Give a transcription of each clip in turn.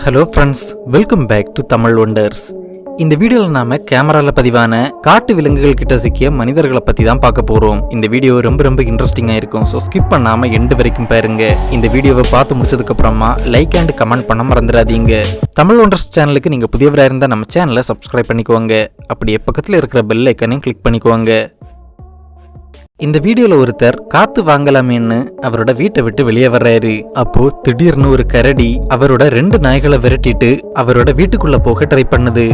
Hello friends, welcome back to Tamil wonders. இந்த வீடியோவில் நாம கேமரால பதிவான காட்டு விலங்குகள் கிட்ட சிக்கிய மனிதர்களை பத்தி தான் பார்க்க போறோம். இந்த வீடியோ ரொம்ப இன்ட்ரெஸ்டிங்கா இருக்கும். ஸோ ஸ்கிப் பண்ணாம எண்டு வரைக்கும் பாருங்க. இந்த வீடியோவை பார்த்து முடிச்சதுக்கு அப்புறமா லைக் அண்ட் கமெண்ட் பண்ண மறந்துடாதீங்க. தமிழ் ஒண்டர்ஸ் சேனலுக்கு நீங்க புதியவராக இருந்தால் நம்ம சேனலை சப்ஸ்கிரைப் பண்ணிக்கோங்க. அப்படியே பக்கத்தில் இருக்கிற பெல் ஐக்கனையும் கிளிக் பண்ணிக்கோங்க. இந்த வீடியோல ஒருத்தர் காத்து வாங்கலாமேன்னு அவரோட வீட்டை விட்டு வெளியே வர்றாரு. அப்போ திடீர்னு ஒரு கரடி அவரோட 2 நாய்களை விரட்டிட்டு அவரோட வீட்டுக்குள்ள போக ட்ரை பண்ணுது.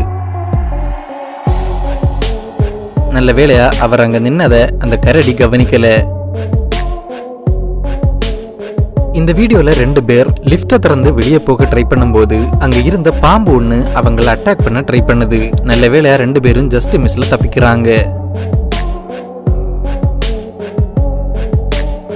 நல்ல வேளையா அவர் அங்க நின்னத அந்த கரடி கவனிக்கல. இந்த வீடியோல 2 பேர் லிஃப்ட திறந்து வெளியே போக ட்ரை பண்ணும்போது அங்க இருந்த பாம்பு ஒண்ணு அவங்களை அட்டாக் பண்ண ட்ரை பண்ணுது. நல்ல வேளையா 2 பேரும் ஜஸ்ட் மிஸ்ல தப்பிக்கிறாங்க.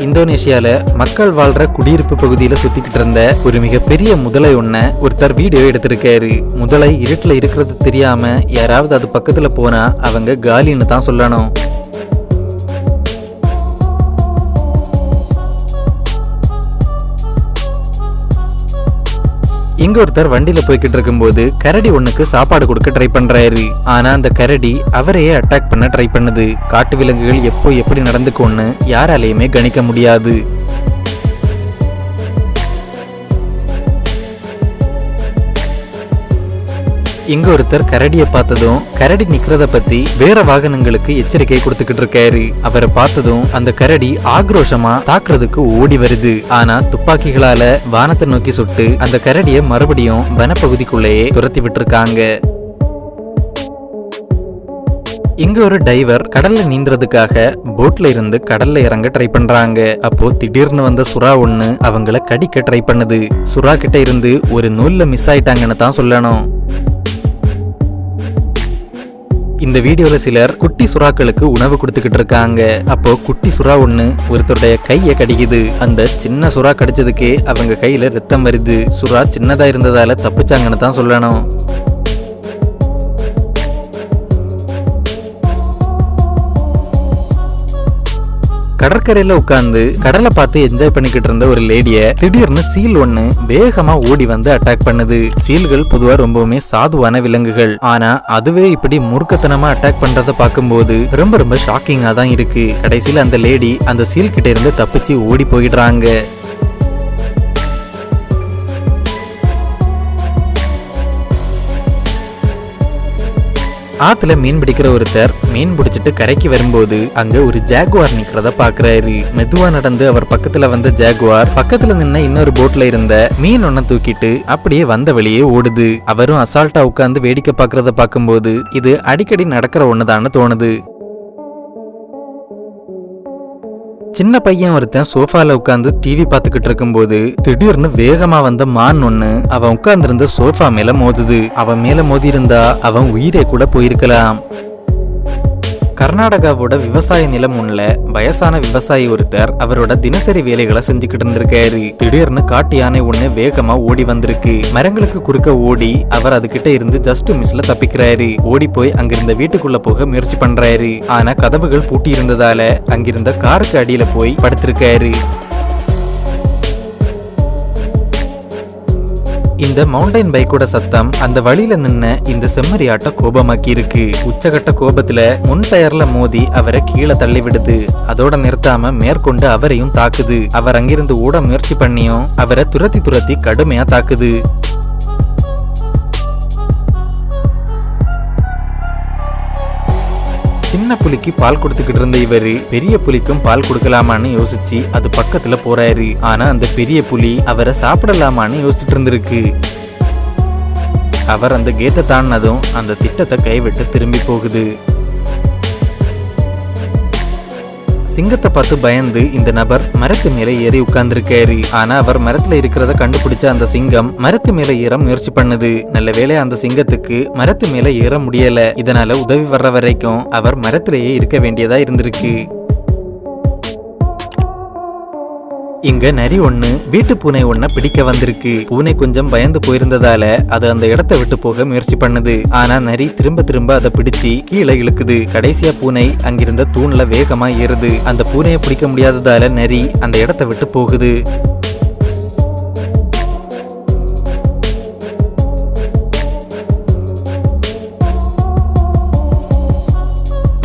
இந்தோனேஷியால மக்கள் வாழ்ற குடியிருப்பு பகுதியில சுத்திக்கிட்டு இருந்த ஒரு மிகப்பெரிய முதலை ஒன்ன ஒருத்தர் வீடியோ எடுத்திருக்காரு. முதலை இருட்டுல இருக்கிறது தெரியாம யாராவது அது பக்கத்துல போனா அவங்க காலின்னு தான் சொல்லணும். இங்க ஒருத்தர் வண்டியில போய்கிட்டு இருக்கும்போது கரடி ஒண்ணுக்கு சாப்பாடு கொடுக்க ட்ரை பண்றாரு. ஆனா அந்த கரடி அவரையே அட்டாக் பண்ண ட்ரை பண்ணுது. காட்டு விலங்குகள் எப்போ எப்படி நடந்துக்கும்னு யாராலையுமே கணிக்க முடியாது. இங்க ஒருத்தர் கரடியை பார்த்ததும் கரடி நிக்கிறத பத்தி வேற வாகனங்களுக்கு எச்சரிக்கை கொடுத்துக்கிட்டு இருக்காரு. அவரை பார்த்ததும் அந்த கரடி ஆக்ரோஷமா தாக்குறதுக்கு ஓடி வருது. ஆனா துப்பாக்கிகளால வானத்தை நோக்கி சுட்டு அந்த கரடியை மறுபடியும் வனப்பகுதிக்குள்ளேயே துரத்தி விட்டு இருக்காங்க. இங்க ஒரு டைவர் கடல்ல நீந்துறதுக்காக போட்ல இருந்து கடல்ல இறங்க ட்ரை பண்றாங்க. அப்போ திடீர்னு வந்த சுறா ஒண்ணு அவங்கள கடிக்க ட்ரை பண்ணுது. சுறா கிட்ட இருந்து ஒரு நூல்ல மிஸ் ஆயிட்டாங்கன்னு தான் சொல்லணும். இந்த வீடியோல சிலர் குட்டி சுறாக்களுக்கு உணவு கொடுத்துக்கிட்டு இருக்காங்க. அப்போ குட்டி சுறா ஒண்ணு ஒருத்தருடைய கையை கடிக்குது. அந்த சின்ன சுறா கடிச்சதுக்கே அவங்க கையில ரத்தம் வருது. சுறா சின்னதா இருந்ததால தப்பிச்சாங்கன்னு தான் சொல்லணும். கடற்கரையில உட்கார்ந்து கடலை பார்த்து என்ஜாய் பண்ணிக்கிட்டு இருந்த ஒரு லேடிய திடீர்னு சீல் ஒண்ணு வேகமா ஓடி வந்து அட்டாக் பண்ணுது. சீல்கள் பொதுவா ரொம்பவுமே சாதுவான விலங்குகள். ஆனா அதுவே இப்படி மூர்க்கத்தனமா அட்டாக் பண்றத பார்க்கும்போது ரொம்ப ஷாக்கிங்கா தான் இருக்கு. கடைசியில அந்த லேடி அந்த சீல் கிட்ட இருந்து தப்பிச்சு ஓடி போயிடுறாங்க. ஆத்துல மீன் பிடிக்கிற ஒருத்தர் மீன் பிடிச்சிட்டு கரைக்கு வரும்போது அங்க ஒரு ஜாகுவார் நிக்கிறத பாக்குறாரு. மெதுவா நடந்து அவர் பக்கத்துல வந்த ஜாகுவார் பக்கத்துல நின்ன இன்னொரு போட்ல இருந்த மீன் ஒன்ன தூக்கிட்டு அப்படியே வந்த வழியே ஓடுது. அவரும் அசால்ட்டா உட்கார்ந்து வேடிக்கை பாக்குறத பார்க்கும்போது இது அடிக்கடி நடக்கிற ஒண்ணுதான்னு தோணுது. சின்ன பையன் ஒருத்தன் சோஃபால உட்கார்ந்து டிவி பார்த்துக்கிட்டு இருக்கும்போது திடீர்னு வேகமா வந்த மான் ஒண்ணு அவன் உட்கார்ந்திருந்த சோஃபா மேல மோதுது. அவன் மேல மோதி இருந்தா அவன் உயிரே கூட போயிருக்கலாம். கர்நாடகாவோட விவசாய நிலம் ஒண்ணுல வயசான விவசாயி ஒருத்தர் அவரோட தினசரி வேலைகளை செஞ்சுக்கிட்டு இருந்திருக்காரு. திடீர்னு காட்டு யானை ஒண்ணு வேகமா ஓடி வந்திருக்கு. மரங்களுக்கு குறுக்க ஓடி அவர் அதுகிட்ட இருந்து ஜஸ்ட் மிஸ்ல தப்பிக்கிறாரு. ஓடி போய் அங்கிருந்த வீட்டுக்குள்ள போக முயற்சி பண்றாரு. ஆனா கதவுகள் பூட்டி இருந்ததால அங்கிருந்த காருக்கு அடியில போய் படுத்திருக்காரு. இந்த மவுண்டைன் பைக்கோட சத்தம் அந்த வழியில நின்ன இந்த செம்மறியாட்ட கோபமாக்கி இருக்கு. உச்சகட்ட கோபத்துல முன் டயர்ல மோதி அவரை கீழே தள்ளி விடுது. அதோட நிறுத்தாம மேற்கொண்டு அவரையும் தாக்குது. அவர் அங்கிருந்து ஓட முயற்சி பண்ணியும் அவரை துரத்தி கடுமையா தாக்குது. சின்ன புலிக்கு பால் கொடுத்துக்கிட்டு இருந்த இவரு பெரிய புலிக்கும் பால் கொடுக்கலாமான்னு யோசிச்சு அது பக்கத்துல போறாரு. ஆனா அந்த பெரிய புலி அவரை சாப்பிடலாமான்னு யோசிச்சுட்டு இருந்திருக்கு. அவர் அந்த கேட்டை தாண்டினதும் அந்த திட்டத்தை கைவிட்டு திரும்பி போகுது. சிங்கத்தை பார்த்து பயந்து இந்த நபர் மரத்து மேல ஏறி உட்கார்ந்துருக்காரு. ஆனா அவர் மரத்துல இருக்கிறத கண்டுபிடிச்ச அந்த சிங்கம் மரத்து மேல ஏற முயற்சி பண்ணுது. நல்ல வேளை அந்த சிங்கத்துக்கு மரத்து மேல ஏற முடியல. இதனால உதவி வர்ற வரைக்கும் அவர் மரத்திலேயே இருக்க வேண்டியதா இருந்திருக்கு. இங்க நரி ஒண்ணு வீட்டு பூனை ஒன்ன பிடிக்க வந்திருக்கு. பூனை கொஞ்சம் பயந்து போயிருந்ததால அது அந்த இடத்தை விட்டு போக முயற்சி பண்ணுது. ஆனா நரி திரும்ப அதை பிடிச்சு கீழே இழுக்குது. கடைசியா பூனை அங்கிருந்த தூண்ல வேகமா ஏறுது. அந்த பூனையை பிடிக்க முடியாததால நரி அந்த இடத்தை விட்டு போகுது.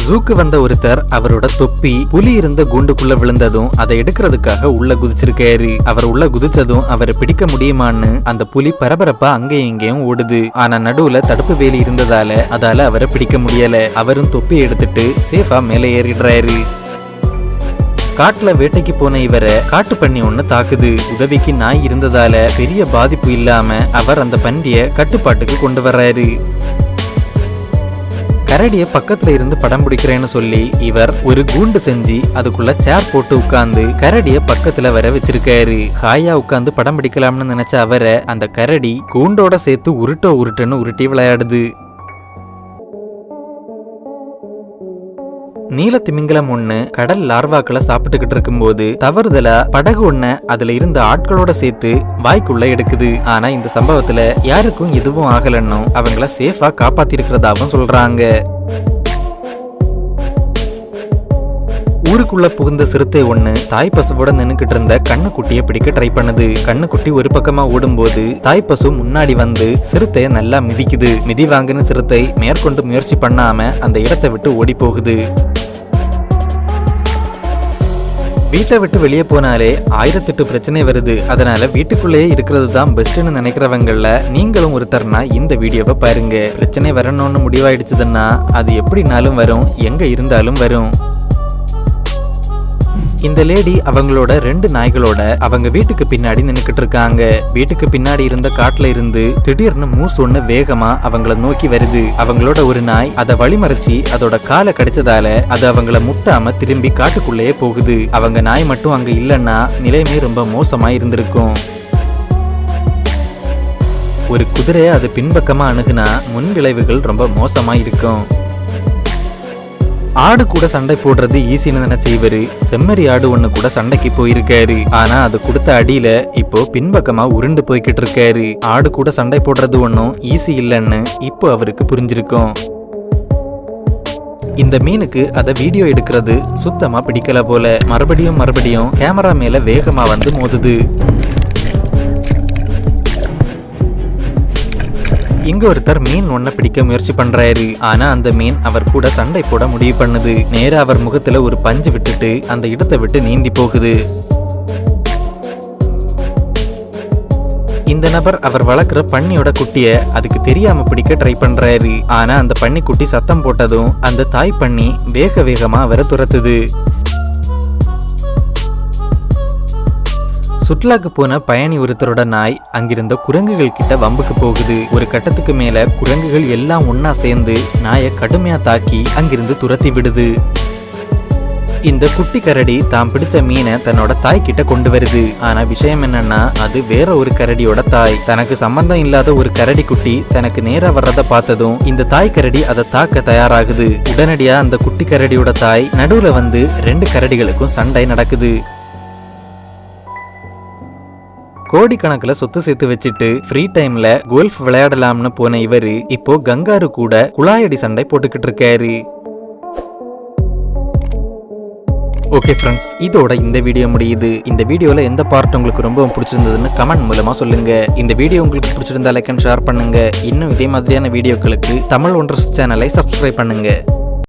ஜூக்கு வந்த ஒருத்தர் அவரோட தொப்பி புலி இருந்த கூண்டுக்குள்ள விழுந்ததும் அதை எடுக்கிறதுக்காக உள்ள குதிச்சிருக்காரு. அவர் உள்ள குதிச்சதும் அவரை பிடிக்க முடியுமான்னு அந்த புலி பரபரப்பா அங்கேயும் இங்கேயும் ஓடுது. ஆனா நடுவுல தடுப்பு வேலி இருந்ததால அதால அவரை பிடிக்க முடியல. அவரும் தொப்பி எடுத்துட்டு சேஃபா மேலே ஏறிடுறாரு. காட்டுல வேட்டைக்கு போன இவரை காட்டு பன்னி ஒண்ணு தாக்குது. உதவிக்கு நாய் இருந்ததால பெரிய பாதிப்பு இல்லாம அவர் அந்த பன்றிய கட்டுப்பாட்டுக்கு கொண்டு வர்றாரு. கரடிய பக்கத்துல இருந்து படம் பிடிக்கிறேன்னு சொல்லி இவர் ஒரு கூண்டு செஞ்சு அதுக்குள்ள சேர் போட்டு உட்கார்ந்து கரடிய பக்கத்துல வர வச்சிருக்காரு. ஹாயா உட்கார்ந்து படம் பிடிக்கலாம்னு நினைச்ச அவரை அந்த கரடி கூண்டோட சேர்த்து உருட்டுன்னு உருட்டி விளையாடுது. நீல திமிங்கலம் ஒண்ணு கடல் லார்வாக்களை சாப்பிட்டுக்கிட்டு இருக்கும்போது தவறுதலா படகு ஒண்ண அதுல இருந்த ஆட்களோட சேர்த்து வாய்க்குள்ள எடுக்குது. ஆனா இந்த சம்பவத்துல யாருக்கும் எதுவும் ஆகலன்னு அவங்கள சேஃபா காப்பாத்திருக்கிறதாவும் சொல்றாங்க. ஊருக்குள்ள புகுந்த சிறுத்தை ஒண்ணு தாய் பசுவோட நின்னுக்கிட்டு இருந்த கண்ணுக்குட்டியை பிடிக்க ட்ரை பண்ணுது. கண்ணுக்குட்டி ஒரு பக்கமா ஓடும்போது தாய் பசு முன்னாடி வந்து சிறுத்தைய நல்லா மிதிக்குது. மிதி வாங்கின சிறுத்தை மேற்கொண்டு முயற்சி பண்ணாம அந்த இடத்தை விட்டு ஓடி போகுது. வீட்டை விட்டு வெளியே போனாலே 1008 பிரச்சனை வருது. அதனால வீட்டுக்குள்ளேயே இருக்கிறது தான் பெஸ்ட்னு நினைக்கிறவங்கள நீங்களும் ஒருத்தர்னா இந்த வீடியோவை பாருங்க. பிரச்சனை வரணும்னு முடிவாயிடுச்சுதுன்னா அது எப்படினாலும் வரும், எங்க இருந்தாலும் வரும். இந்த லேடி அவங்களோட 2 நாய்களோட அவங்க வீட்டுக்கு பின்னாடி நின்னுக்கிட்டு இருக்காங்க. வீட்டுக்கு பின்னாடி இருந்த காட்டுல இருந்து திடீர்னு மூஸ் ஒண்ணு வேகமா அவங்கள நோக்கி வருது. அவங்களோட ஒரு நாய் அதை வழிமறைச்சி அதோட காலை கடிச்சதால அது அவங்கள முட்டாம திரும்பி காட்டுக்குள்ளேயே போகுது. அவங்க நாய் மட்டும் அங்க இல்லைன்னா நிலைமை ரொம்ப மோசமா இருந்திருக்கும். ஒரு குதிரையை அது பின்பக்கமா அணுகுனா முன் விளைவுகள் ரொம்ப மோசமா இருக்கும். ஆடு கூட சண்டை போடுறது ஈஸின்னு நினைச்ச இவரு செம்மறி ஆடு ஒண்ணு கூட சண்டைக்கு போயிருக்காரு. ஆனா அது கொடுத்த அடியில இப்போ பின்பக்கமா உருண்டு போய்கிட்டு இருக்காரு. ஆடு கூட சண்டை போடுறது ஒன்னும் ஈஸி இல்லைன்னு இப்போ அவருக்கு புரிஞ்சிருக்கும். இந்த மீனுக்கு அதை வீடியோ எடுக்கிறது சுத்தமா பிடிக்கல போல. மறுபடியும் கேமரா மேல வேகமா வந்து மோதுது. இங்க ஒருத்தர் மீன் ஒன்ன பிடிக்க முயற்சி பண்றாரு. ஆனா அந்த மீன் அவர் கூட சண்டை போட முடிவு பண்ணுது. நேரா அவர் முகத்துல ஒரு பஞ்சு விட்டுட்டு அந்த இடத்தை விட்டு நீந்தி போகுது. இந்த நபர் அவர் வளர்க்குற பன்னியோட குட்டிய அதுக்கு தெரியாம பிடிக்க ட்ரை பண்றாரு. ஆனா அந்த பன்னிக்குட்டி சத்தம் போட்டதும் அந்த தாய் பன்னி வேகமா அவரை துரத்துது. சுற்றுலாக்கு போன பயணி ஒருத்தரோட நாய் அங்கிருந்த குரங்குகள் கிட்ட வம்புக்கு போகுது. ஒரு கட்டத்துக்கு மேல குரங்குகள் எல்லாம் ஒன்னா சேர்ந்து நாயை கடுமையா தாக்கி அங்கிருந்து துரத்தி விடுது. இந்த குட்டி கரடி தான் பிடிச்ச மீனை தன்னோட தாய் கிட்ட கொண்டு வருது. ஆனா விஷயம் என்னன்னா அது வேற ஒரு கரடியோட தாய். தனக்கு சம்பந்தம் இல்லாத ஒரு கரடி குட்டி தனக்கு நேரா வர்றத பார்த்ததும் இந்த தாய் கரடி அதை தாக்க தயாராகுது. உடனடியா அந்த குட்டி கரடியோட தாய் நடுவுல வந்து 2 கரடிகளுக்கும் சண்டை நடக்குது. கோடிக்கணக்கில் சொத்து சேர்த்து வச்சுட்டு ஃப்ரீ டைம்ல கோல்ஃப் விளையாடலாம்னு போன இவரு இப்போ கங்காரு கூட குழாயடி சண்டை போட்டுக்கிட்டு இருக்காரு. ஓகே ஃப்ரெண்ட்ஸ், இதோட இந்த வீடியோ முடியுது. இந்த வீடியோல எந்த பார்ட் உங்களுக்கு ரொம்ப பிடிச்சிருந்ததுன்னு கமெண்ட் மூலமா சொல்லுங்க. இந்த வீடியோ உங்களுக்கு பிடிச்சிருந்தா லைக் அண்ட் ஷேர் பண்ணுங்க. இன்னும் இதே மாதிரியான வீடியோக்களுக்கு தமிழ் ஒண்டர்ஸ் சேனலை சப்ஸ்கிரைப் பண்ணுங்க.